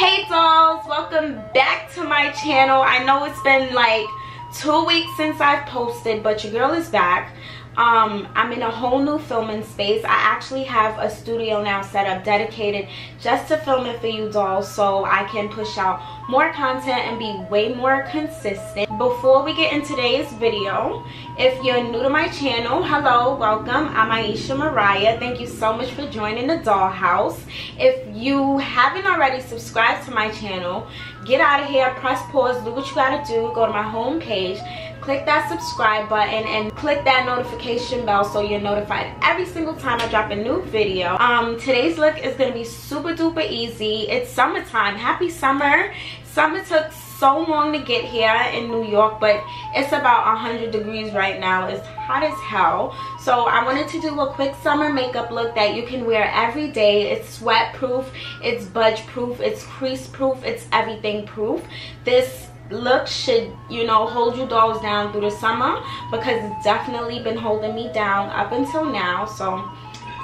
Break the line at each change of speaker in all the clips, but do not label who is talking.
Hey dolls, welcome back to my channel. I know it's been like 2 weeks since I've posted, but your girl is back. I'm in a whole new filming space. I actually have a studio now set up dedicated just to filming for you dolls, so I can push out more content and be way more consistent. Before we get into today's video, if you're new to my channel, hello, welcome. I'm Aisha Mariah. Thank you so much for joining the dollhouse. If you haven't already subscribed to my channel, get out of here, press pause, do what you gotta do, go to my home page, click that subscribe button and click that notification bell so you're notified every single time I drop a new video. Today's look is gonna be super duper easy. It's summertime. Happy summer. Summer took so long to get here in New York, but it's about 100 degrees right now. It's hot as hell. So I wanted to do a quick summer makeup look that you can wear every day. It's sweat proof, it's budge proof, it's crease proof, it's everything proof. This look should, you know, hold you dolls down through the summer because it's definitely been holding me down up until now. So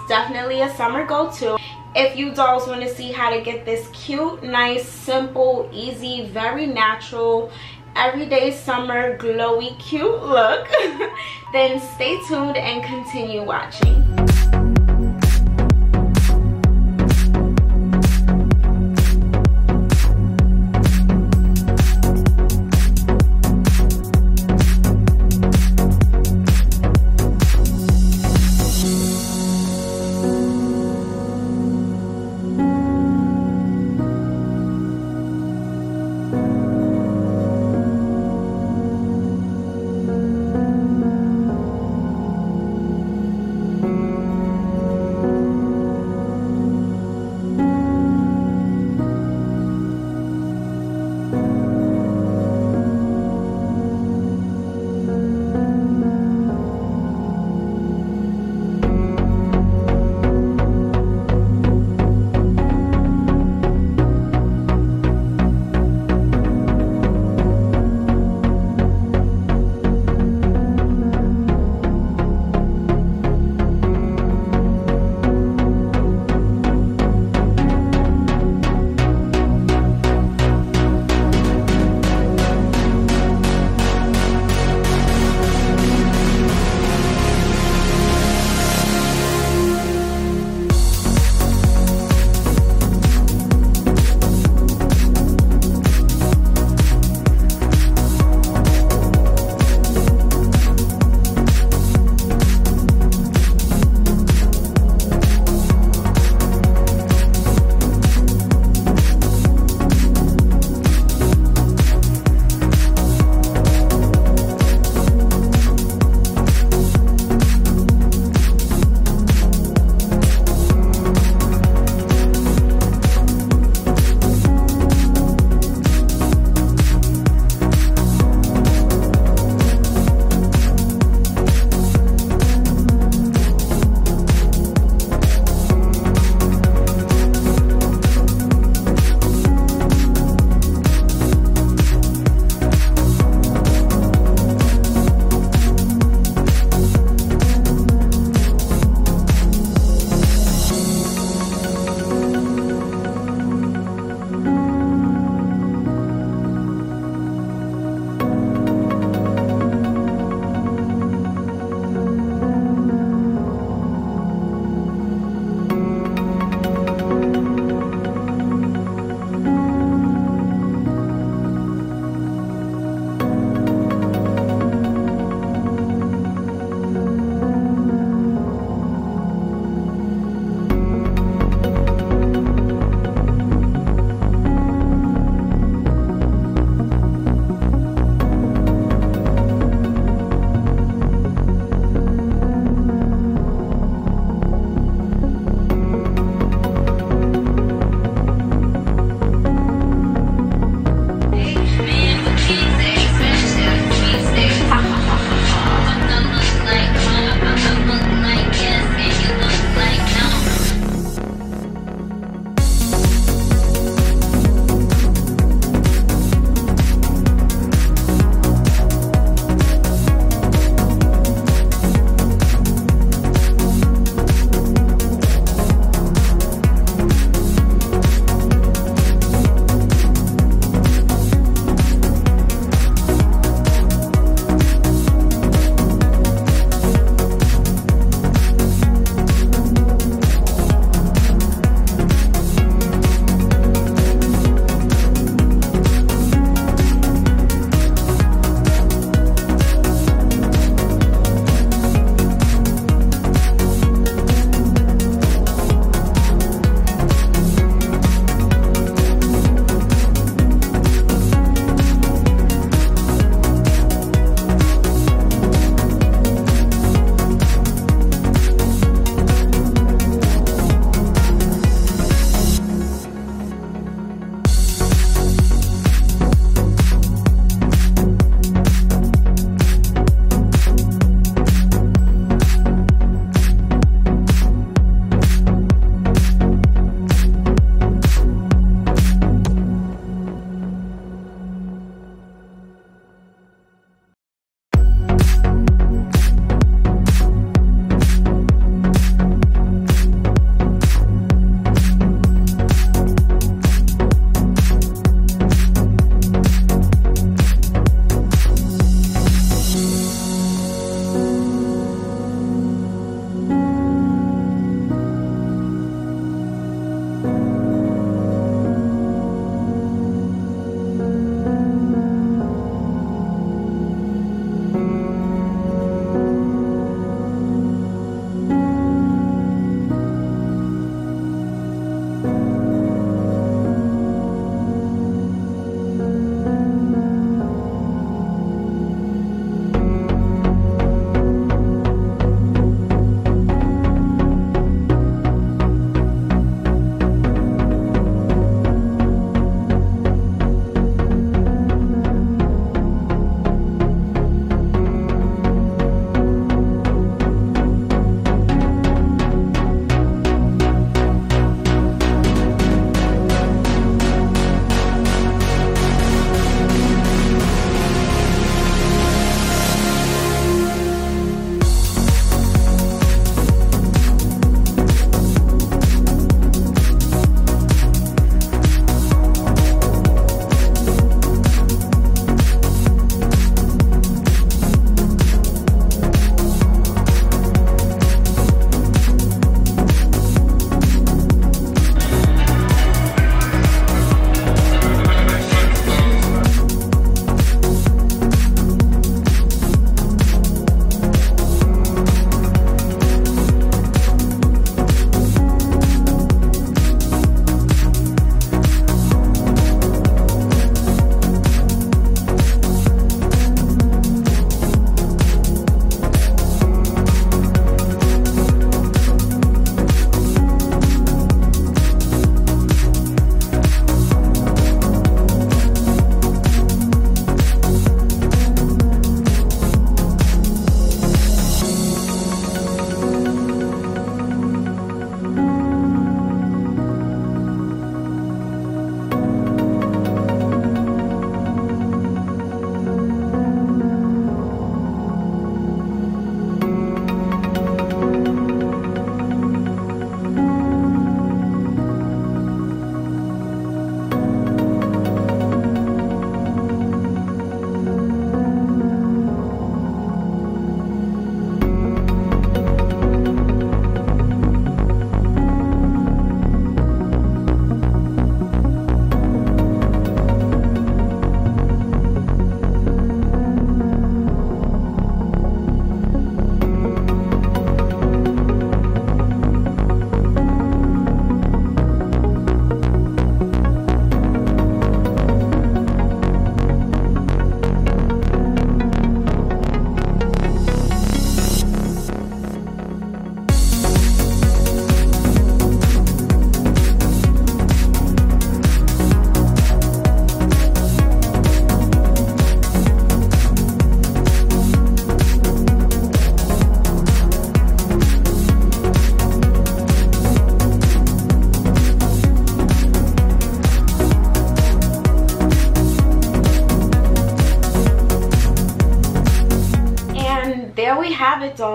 it's definitely a summer go-to. If you dolls want to see how to get this cute, nice, simple, easy, very natural, everyday summer glowy cute look, then stay tuned and continue watching.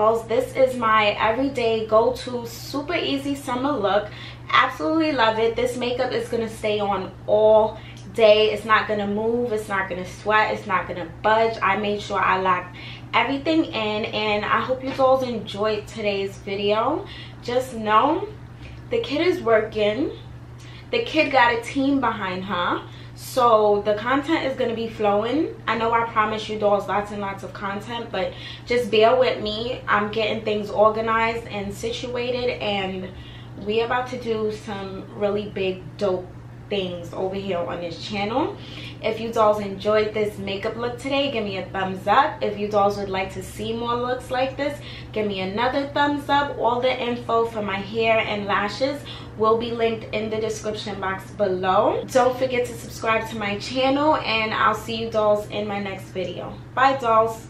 dolls, this is my everyday go-to super easy summer look. Absolutely love it. This makeup is going to stay on all day. It's not going to move, it's not going to sweat, it's not going to budge. I made sure I locked everything in, and I hope you dolls enjoyed today's video. Just know the kid is working. The kid got a team behind her, so the content is going to be flowing. I know I promised you dolls lots and lots of content, but just bear with me. I'm getting things organized and situated, and we're about to do some really big dope things over here on this channel. If you dolls enjoyed this makeup look today, give me a thumbs up. If you dolls would like to see more looks like this, give me another thumbs up. All the info for my hair and lashes will be linked in the description box below. Don't forget to subscribe to my channel, and I'll see you dolls in my next video. Bye dolls.